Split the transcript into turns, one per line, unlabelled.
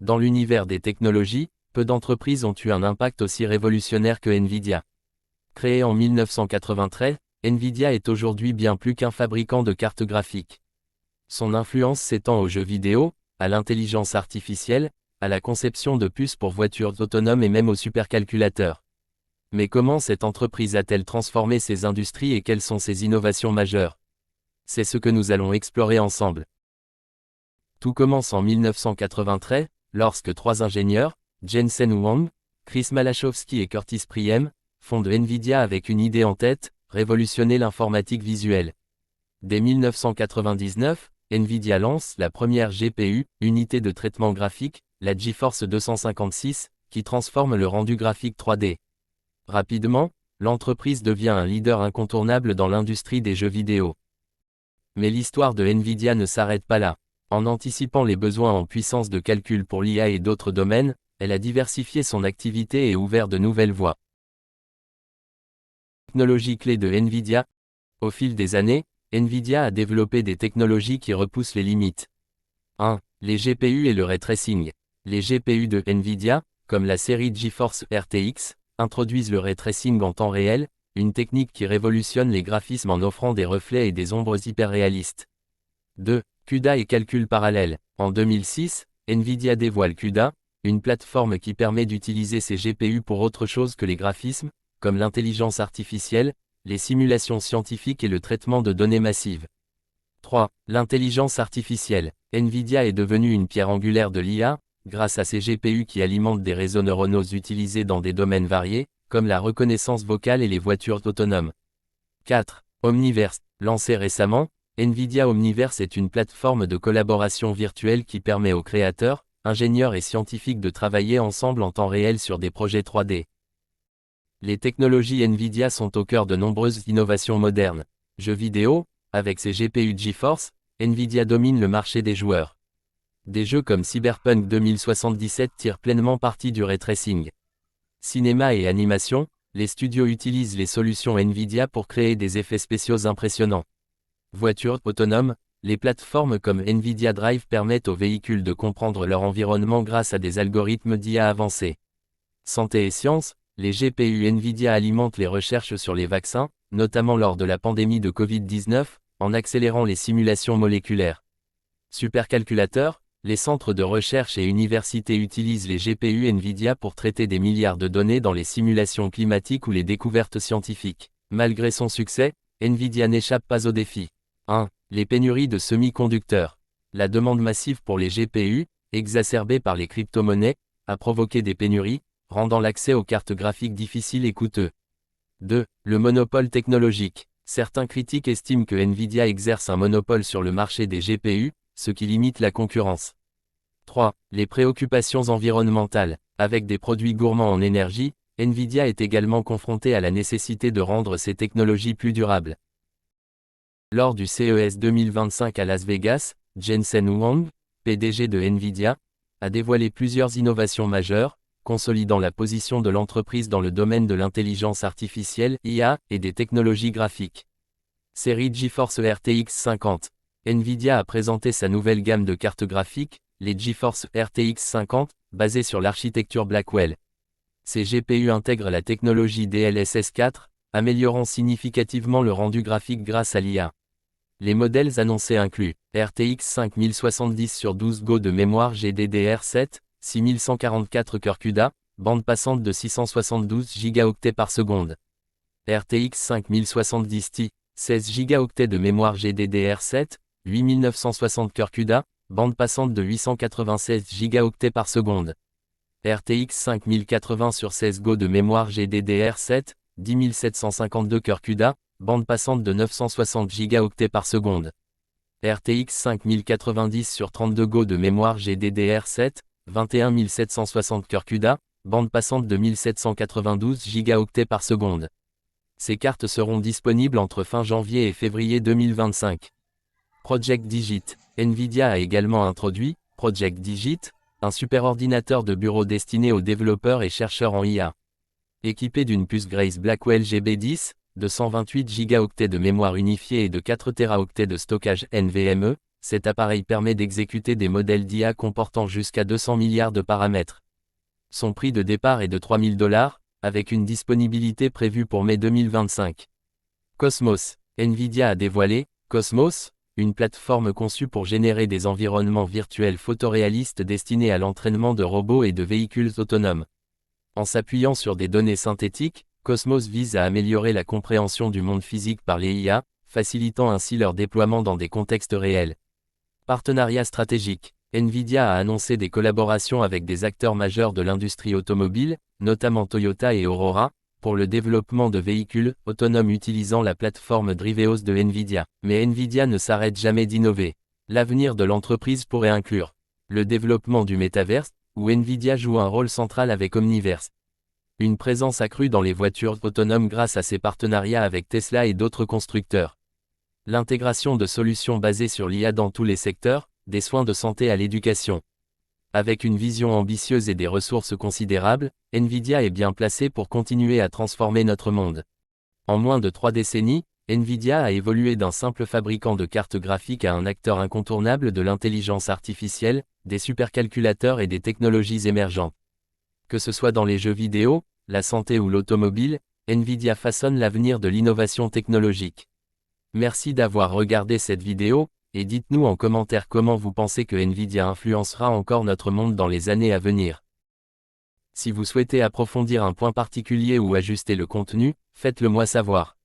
Dans l'univers des technologies, peu d'entreprises ont eu un impact aussi révolutionnaire que Nvidia. Créée en 1993, Nvidia est aujourd'hui bien plus qu'un fabricant de cartes graphiques. Son influence s'étend aux jeux vidéo, à l'intelligence artificielle, à la conception de puces pour voitures autonomes et même aux supercalculateurs. Mais comment cette entreprise a-t-elle transformé ces industries et quelles sont ses innovations majeures? C'est ce que nous allons explorer ensemble. Tout commence en 1993, lorsque trois ingénieurs, Jensen Huang, Chris Malachowski et Curtis Priem, fondent Nvidia avec une idée en tête, révolutionner l'informatique visuelle. Dès 1999, Nvidia lance la première GPU, unité de traitement graphique, la GeForce 256, qui transforme le rendu graphique 3D. Rapidement, l'entreprise devient un leader incontournable dans l'industrie des jeux vidéo. Mais l'histoire de Nvidia ne s'arrête pas là. En anticipant les besoins en puissance de calcul pour l'IA et d'autres domaines, elle a diversifié son activité et ouvert de nouvelles voies. Technologies clés de Nvidia. Au fil des années, Nvidia a développé des technologies qui repoussent les limites. 1. Les GPU et le ray tracing. Les GPU de Nvidia, comme la série GeForce RTX, introduisent le ray tracing en temps réel, une technique qui révolutionne les graphismes en offrant des reflets et des ombres hyper-réalistes. 2. CUDA et calcul parallèle. En 2006, Nvidia dévoile CUDA, une plateforme qui permet d'utiliser ses GPU pour autre chose que les graphismes, comme l'intelligence artificielle, les simulations scientifiques et le traitement de données massives. 3. L'intelligence artificielle. Nvidia est devenue une pierre angulaire de l'IA, grâce à ses GPU qui alimentent des réseaux neuronaux utilisés dans des domaines variés, comme la reconnaissance vocale et les voitures autonomes. 4. Omniverse. Lancé récemment, Nvidia Omniverse est une plateforme de collaboration virtuelle qui permet aux créateurs, ingénieurs et scientifiques de travailler ensemble en temps réel sur des projets 3D. Les technologies Nvidia sont au cœur de nombreuses innovations modernes. Jeux vidéo, avec ses GPU GeForce, Nvidia domine le marché des joueurs. Des jeux comme Cyberpunk 2077 tirent pleinement parti du ray tracing. Cinéma et animation, les studios utilisent les solutions Nvidia pour créer des effets spéciaux impressionnants. Voitures autonomes, les plateformes comme Nvidia Drive permettent aux véhicules de comprendre leur environnement grâce à des algorithmes d'IA avancés. Santé et sciences, les GPU Nvidia alimentent les recherches sur les vaccins, notamment lors de la pandémie de Covid-19, en accélérant les simulations moléculaires. Supercalculateurs, les centres de recherche et universités utilisent les GPU Nvidia pour traiter des milliards de données dans les simulations climatiques ou les découvertes scientifiques. Malgré son succès, Nvidia n'échappe pas aux défis. 1. Les pénuries de semi-conducteurs. La demande massive pour les GPU, exacerbée par les crypto-monnaies, a provoqué des pénuries, rendant l'accès aux cartes graphiques difficile et coûteux. 2. Le monopole technologique. Certains critiques estiment que Nvidia exerce un monopole sur le marché des GPU, ce qui limite la concurrence. 3. Les préoccupations environnementales. Avec des produits gourmands en énergie, Nvidia est également confrontée à la nécessité de rendre ses technologies plus durables. Lors du CES 2025 à Las Vegas, Jensen Huang, PDG de Nvidia, a dévoilé plusieurs innovations majeures, consolidant la position de l'entreprise dans le domaine de l'intelligence artificielle (IA) et des technologies graphiques. Série GeForce RTX 50. Nvidia a présenté sa nouvelle gamme de cartes graphiques, les GeForce RTX 50, basées sur l'architecture Blackwell. Ces GPU intègrent la technologie DLSS 4, améliorant significativement le rendu graphique grâce à l'IA. Les modèles annoncés incluent RTX 5070 sur 12 Go de mémoire GDDR7, 6144 cœurs CUDA, bande passante de 672 Go par seconde. RTX 5070 Ti, 16 Go de mémoire GDDR7, 8960 cœurs CUDA, bande passante de 896 Go par seconde. RTX 5080 sur 16 Go de mémoire GDDR7, 10752 cœurs CUDA, bande passante de 960 Go par seconde. RTX 5090 sur 32 Go de mémoire GDDR7, 21760 cœurs CUDA, bande passante de 1792 Go par seconde. Ces cartes seront disponibles entre fin janvier et février 2025. Project Digit. Nvidia a également introduit Project Digit, un superordinateur de bureau destiné aux développeurs et chercheurs en IA. Équipé d'une puce Grace Blackwell GB10, de 128 Go de mémoire unifiée et de 4 Teraoctets de stockage NVMe, Cet appareil permet d'exécuter des modèles d'IA comportant jusqu'à 200 milliards de paramètres. Son prix de départ est de 3000 $, avec une disponibilité prévue pour mai 2025. Cosmos. Nvidia a dévoilé Cosmos, une plateforme conçue pour générer des environnements virtuels photoréalistes destinés à l'entraînement de robots et de véhicules autonomes. En s'appuyant sur des données synthétiques, Cosmos vise à améliorer la compréhension du monde physique par les IA, facilitant ainsi leur déploiement dans des contextes réels. Partenariat stratégique. Nvidia a annoncé des collaborations avec des acteurs majeurs de l'industrie automobile, notamment Toyota et Aurora, pour le développement de véhicules autonomes utilisant la plateforme Driveos de Nvidia. Mais Nvidia ne s'arrête jamais d'innover. L'avenir de l'entreprise pourrait inclure le développement du métaverse, où Nvidia joue un rôle central avec Omniverse. Une présence accrue dans les voitures autonomes grâce à ses partenariats avec Tesla et d'autres constructeurs. L'intégration de solutions basées sur l'IA dans tous les secteurs, des soins de santé à l'éducation. Avec une vision ambitieuse et des ressources considérables, Nvidia est bien placée pour continuer à transformer notre monde. En moins de 3 décennies, Nvidia a évolué d'un simple fabricant de cartes graphiques à un acteur incontournable de l'intelligence artificielle, des supercalculateurs et des technologies émergentes. Que ce soit dans les jeux vidéo, la santé ou l'automobile, Nvidia façonne l'avenir de l'innovation technologique. Merci d'avoir regardé cette vidéo, et dites-nous en commentaire comment vous pensez que Nvidia influencera encore notre monde dans les années à venir. Si vous souhaitez approfondir un point particulier ou ajuster le contenu, faites-le moi savoir.